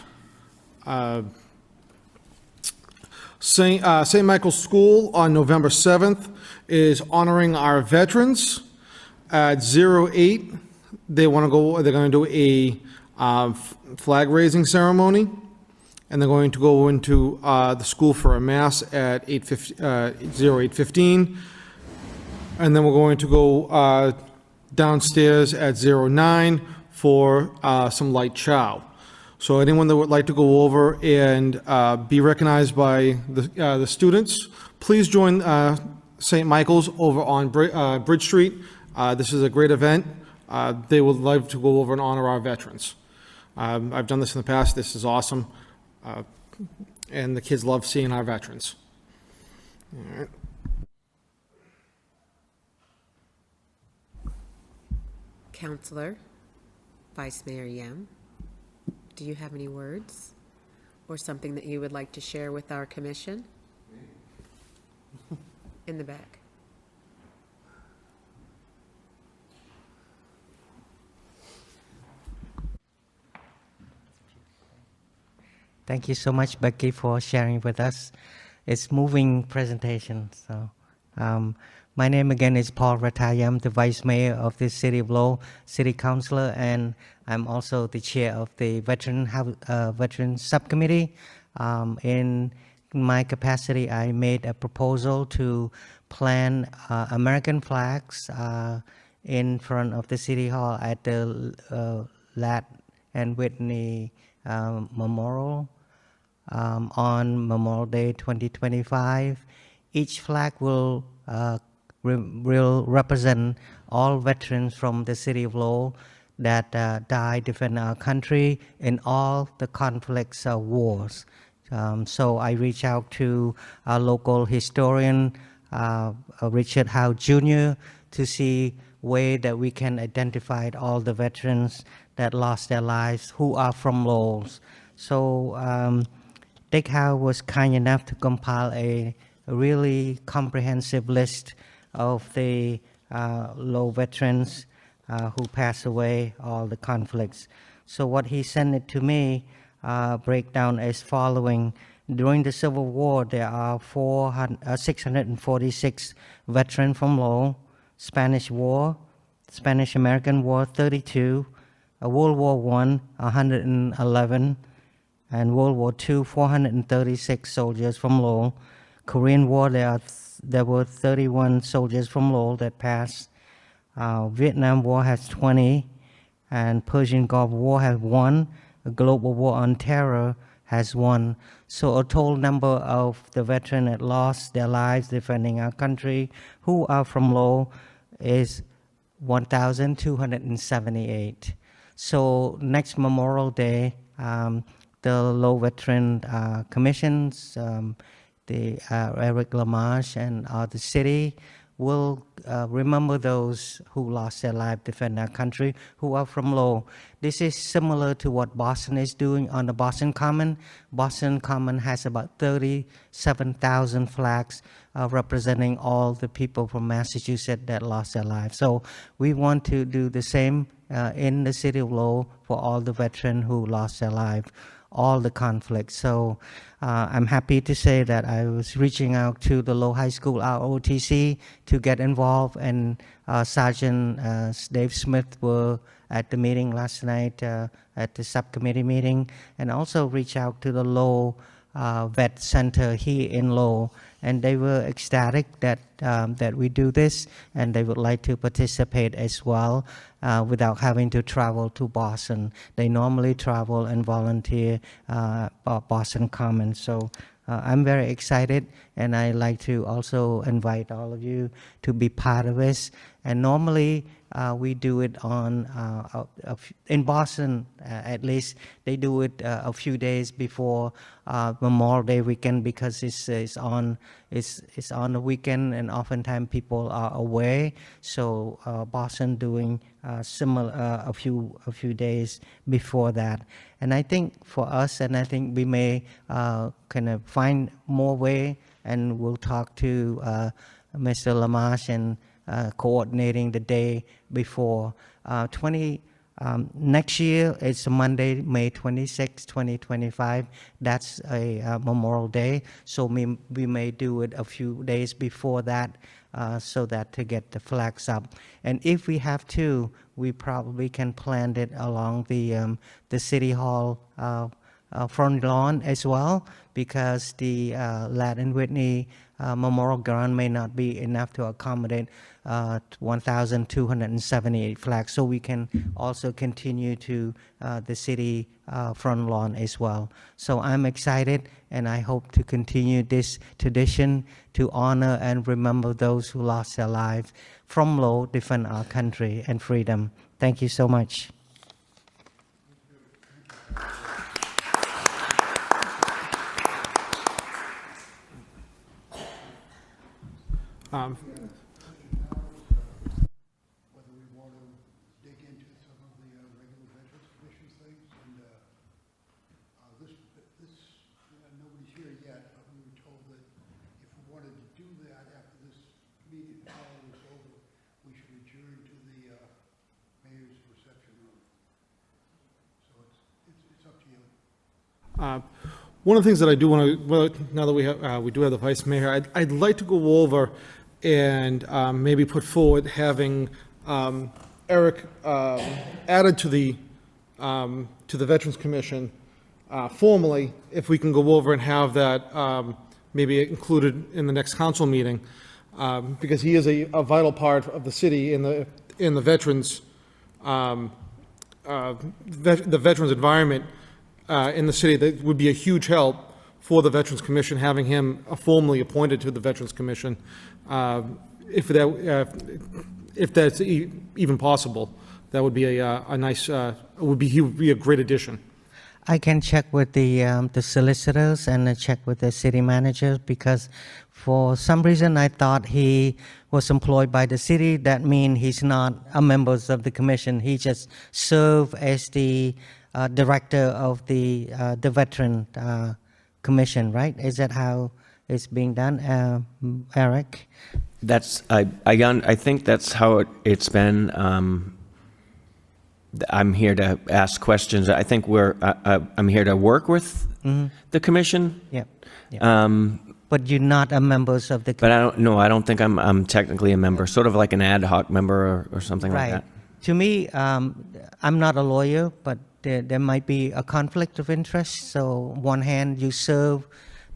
E: St. Michael's School on November 7th is honoring our veterans. At 08, they're going to do a flag raising ceremony, and they're going to go into the school for a mass at 08:15, and then we're going to go downstairs at 09 for some light chow. So anyone that would like to go over and be recognized by the students, please join St. Michael's over on Bridge Street. This is a great event. They would love to go over and honor our veterans. I've done this in the past. This is awesome. And the kids love seeing our veterans. All right.
I: Counselor, Vice Mayor Yem, do you have any words or something that you would like to share with our commission? In the back.
J: Thank you so much, Becky, for sharing with us. It's moving presentation. So, my name again is Paul Ratayam, the Vice Mayor of the City of Lowell, City Councilor, and I'm also the Chair of the Veteran Subcommittee. In my capacity, I made a proposal to plant American flags in front of the City Hall at the Ladd and Whitney Memorial. On Memorial Day 2025. Each flag will represent all veterans from the City of Lowell that died defending our country in all the conflicts or wars. So I reached out to our local historian, Richard Howe Jr., to see way that we can identify all the veterans that lost their lives who are from Lowell. So Dick Howe was kind enough to compile a really comprehensive list of the Lowell veterans who passed away, all the conflicts. So what he sent it to me breakdown as following. During the Civil War, there are 646 veterans from Lowell. Spanish War, Spanish-American War, 32. World War I, 111. And World War II, 436 soldiers from Lowell. Korean War, there were 31 soldiers from Lowell that passed. Vietnam War has 20, and Persian Gulf War has 1. A global war on terror has 1. So a total number of the veterans that lost their lives defending our country who are from Lowell is 1,278. So next Memorial Day, the Lowell Veteran Commissions, the Eric Lamarche and the city will remember those who lost their life defending our country, who are from Lowell. This is similar to what Boston is doing on the Boston Common. Boston Common has about 37,000 flags representing all the people from Massachusetts that lost their lives. So we want to do the same in the city of Lowell for all the veterans who lost their life, all the conflicts. So I'm happy to say that I was reaching out to the Lowell High School ROTC to get involved, and Sergeant Dave Smith were at the meeting last night, at the subcommittee meeting, and also reach out to the Lowell Vet Center here in Lowell, and they were ecstatic that that we do this, and they would like to participate as well without having to travel to Boston. They normally travel and volunteer Boston Common. So I'm very excited, and I like to also invite all of you to be part of this. And normally we do it on in Boston, at least they do it a few days before Memorial Day weekend, because it's on the weekend, and oftentimes people are away. So Boston doing similar a few days before that. And I think for us, and I think we may kind of find more way, and we'll talk to Mr. Lamash and coordinating the day before. Next year, it's Monday, May 26, 2025. That's a Memorial Day. So we may do it a few days before that, so that to get the flags up. And if we have to, we probably can plant it along the City Hall front lawn as well, because the Ladd and Whitney Memorial Ground may not be enough to accommodate 1,278 flags. So we can also continue to the city front lawn as well. So I'm excited, and I hope to continue this tradition to honor and remember those who lost their lives from Lowell, defend our country and freedom. Thank you so much.
B: Whether we want to dig into some of the regular Veterans Commission things, and nobody's here yet, but we were told that if we wanted to do that after this meeting, call was over, we should adjourn to the mayor's reception room. So it's up to you.
E: One of the things that I do want to, well, now that we do have the vice mayor, I'd like to go over and maybe put forward having Eric added to the Veterans Commission formally, if we can go over and have that maybe included in the next council meeting, because he is a vital part of the city in the veterans the veterans environment in the city. That would be a huge help for the Veterans Commission, having him formally appointed to the Veterans Commission, if that's even possible. That would be a nice. He would be a great addition.
J: I can check with the solicitors and check with the city managers, because for some reason I thought he was employed by the city. That means he's not a member of the commission. He just served as the director of the Veteran Commission, right? Is that how it's being done, Eric?
G: That's I think that's how it's been. I'm here to ask questions. I think I'm here to work with the commission.
J: Yeah. But you're not a member of the commission.
G: But I don't think I'm technically a member. Sort of like an ad hoc member or something like that.
J: To me, I'm not a lawyer, but there might be a conflict of interest. So, one hand, you serve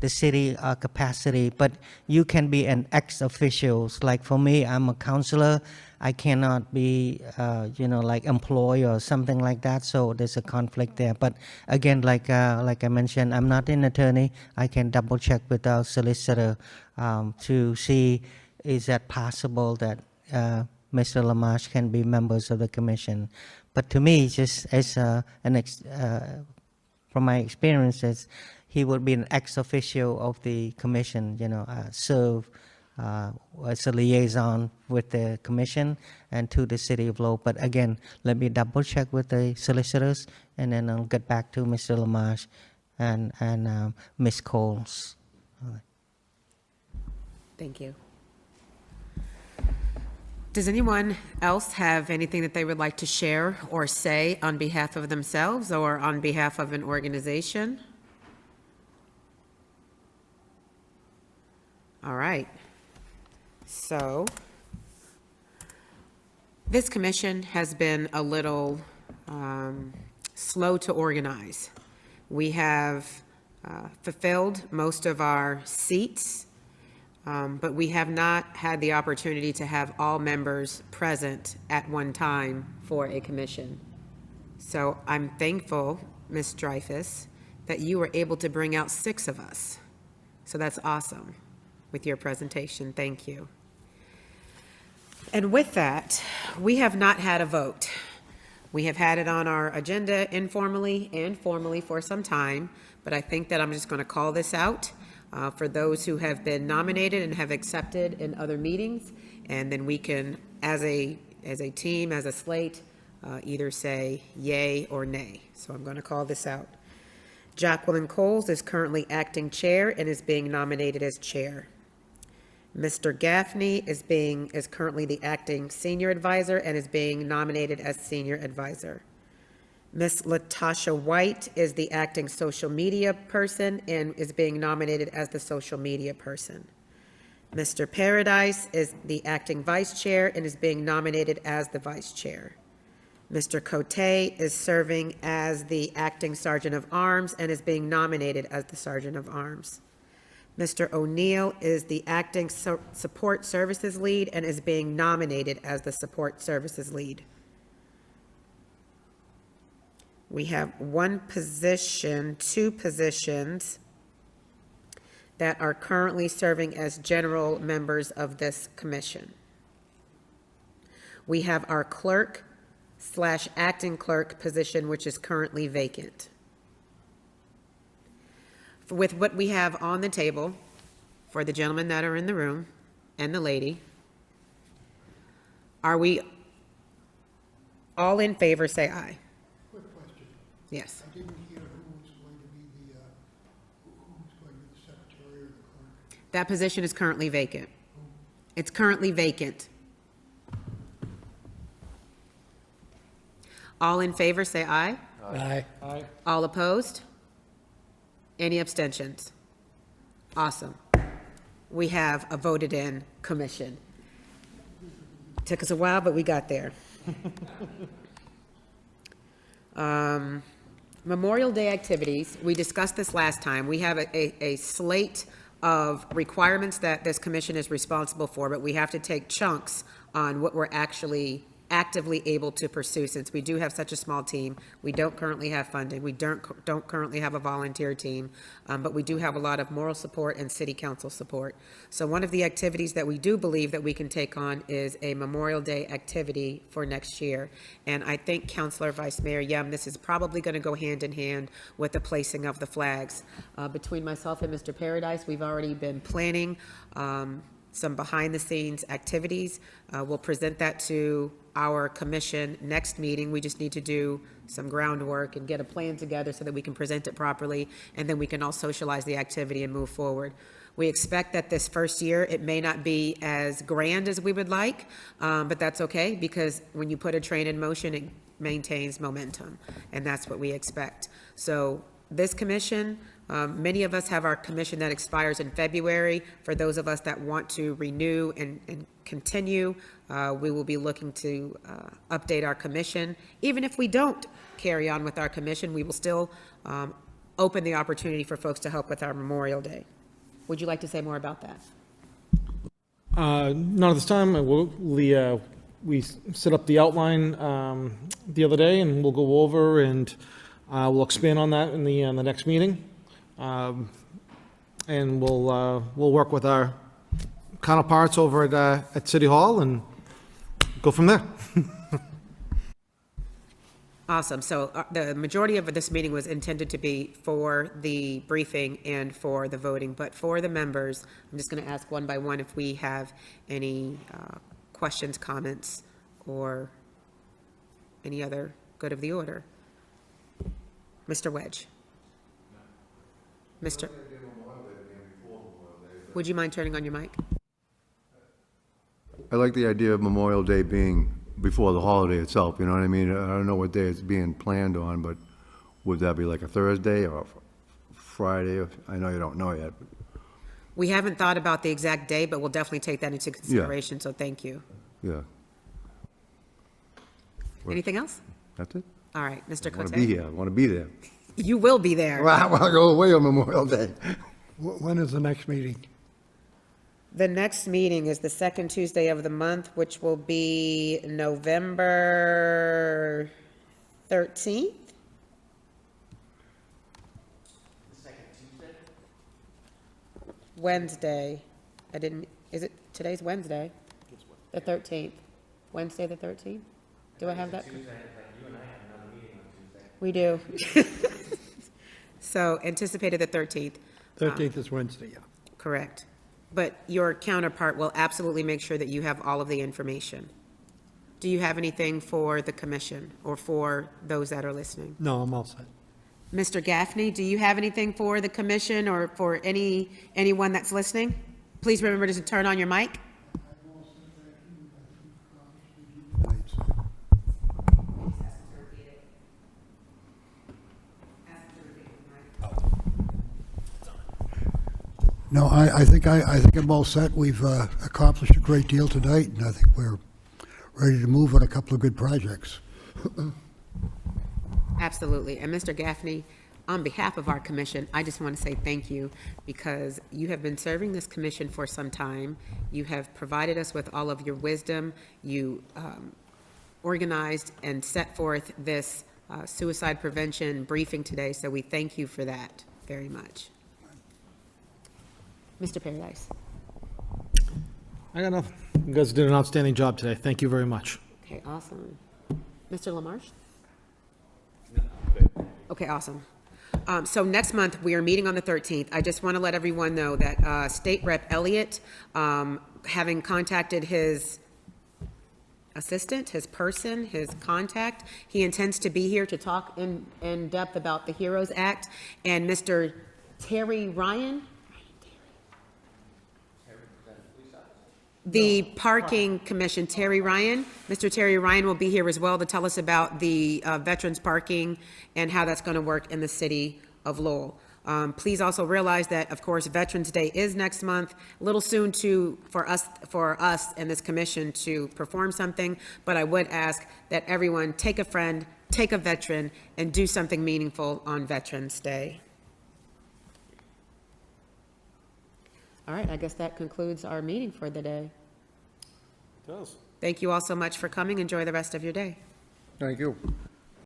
J: the city capacity, but you can be an ex-official. Like for me, I'm a counselor. I cannot be, like employee or something like that. So there's a conflict there. But again, like I mentioned, I'm not an attorney. I can double check with our solicitor to see is that possible that Mr. Lamash can be members of the commission. But to me, just as from my experiences, he would be an ex officio of the commission. Serve as a liaison with the commission and to the city of Lowell. But again, let me double check with the solicitors, and then I'll get back to Mr. Lamarche and Ms. Coles.
I: Thank you. Does anyone else have anything that they would like to share or say on behalf of themselves or on behalf of an organization? All right. So, this commission has been a little slow to organize. We have fulfilled most of our seats, but we have not had the opportunity to have all members present at one time for a commission. So I'm thankful, Ms. Dreyfus, that you were able to bring out 6 of us. So that's awesome with your presentation. Thank you. And with that, we have not had a vote. We have had it on our agenda informally and formally for some time, but I think that I'm just going to call this out for those who have been nominated and have accepted in other meetings, and then we can, as a team, as a slate, either say yay or nay. So I'm going to call this out. Jacqueline Coles is currently acting chair and is being nominated as chair. Mr. Gaffney is currently the acting senior advisor and is being nominated as senior advisor. Ms. Latasha White is the acting social media person and is being nominated as the social media person. Mr. Paradise is the acting vice chair and is being nominated as the vice chair. Mr. Cote is serving as the acting sergeant of arms and is being nominated as the sergeant of arms. Mr. O'Neill is the acting support services lead and is being nominated as the support services lead. We have two positions that are currently serving as general members of this commission. We have our clerk/acting clerk position, which is currently vacant. With what we have on the table, for the gentlemen that are in the room and the lady, are we all in favor? Say aye.
B: Quick question.
I: Yes.
B: I didn't hear who's going to be the secretary or the clerk.
I: That position is currently vacant. It's currently vacant. All in favor, say aye.
A: Aye. Aye.
I: All opposed? Any abstentions? Awesome. We have a voted-in commission. Took us a while, but we got there. Memorial Day activities, we discussed this last time. We have a slate of requirements that this commission is responsible for, but we have to take chunks on what we're actually actively able to pursue. Since we do have such a small team, we don't currently have funding, we don't currently have a volunteer team, but we do have a lot of moral support and city council support. So one of the activities that we do believe that we can take on is a Memorial Day activity for next year. And I think Councilor Vice Mayor Yem, this is probably going to go hand in hand with the placing of the flags. Between myself and Mr. Paradise, we've already been planning some behind-the-scenes activities. We'll present that to our commission next meeting. We just need to do some groundwork and get a plan together so that we can present it properly, and then we can all socialize the activity and move forward. We expect that this first year, it may not be as grand as we would like, but that's okay, because when you put a train in motion, it maintains momentum, and that's what we expect. So this commission, many of us have our commission that expires in February. For those of us that want to renew and continue, we will be looking to update our commission. Even if we don't carry on with our commission, we will still open the opportunity for folks to help with our Memorial Day. Would you like to say more about that?
E: Not at this time. We set up the outline the other day, and we'll go over and we'll expand on that in the next meeting. And we'll work with our counterparts over at City Hall and go from there.
I: Awesome. So the majority of this meeting was intended to be for the briefing and for the voting, but for the members, I'm just going to ask one by one if we have any questions, comments, or any other good of the order. Mr. Wedge. Mr. Would you mind turning on your mic?
K: I like the idea of Memorial Day being before the holiday itself, you know what I mean? I don't know what day it's being planned on, but would that be like a Thursday or a Friday? I know you don't know yet. But
I: We haven't thought about the exact day, but we'll definitely take that into consideration, so thank you.
K: yeah,
I: Anything else?
K: that's it.
I: All right, Mr.
K: I want to be
I: Cote.
K: here. I want to be there.
I: You will be there.
K: Well, I want to go away on Memorial Day.
B: When is the next meeting?
I: The next meeting is the second Tuesday of the month, which will be November 13th? Wednesday. Today's Wednesday? The 13th. Wednesday, the 13th? Do I have that? We do. So anticipated the 13th.
B: 13th is Wednesday, yeah.
I: Correct. But your counterpart will absolutely make sure that you have all of the information. Do you have anything for the commission or for those that are listening?
B: No, I'm all set.
I: Mr. Gaffney, do you have anything for the commission or for anyone that's listening? Please remember to turn on your mic. No, I think I'm all set. We've accomplished a great deal tonight, and I think we're ready to move on a couple of good projects. Absolutely. And Mr. Gaffney, on behalf of our commission, I just want to say thank you because you have been serving this commission for some time. You have provided us with all of your wisdom. You organized and set forth this suicide prevention briefing today, so we thank you for that very much. Mr. Paradise.
E: I got nothing. You guys did an outstanding job today. Thank you very much.
I: Okay, awesome. Mr. LaMarche? Okay, awesome. So next month, we are meeting on the 13th. I just want to let everyone know that State Rep Elliott, having contacted his assistant, his person, his contact, he intends to be here to talk in depth about the HEROES Act. And Mr. Terry Ryan, the Parking Commission, Terry Ryan. Mr. Terry Ryan will be here as well to tell us about the veterans parking and how that's going to work in the city of Lowell. Please also realize that, of course, Veterans Day is next month. A little soon for us and this commission to perform something, but I would ask that everyone take a friend, take a veteran, and do something meaningful on Veterans Day. All right, I guess that concludes our meeting for the day.
E: It does.
I: Thank you all so much for coming. Enjoy the rest of your day.
K: Thank you.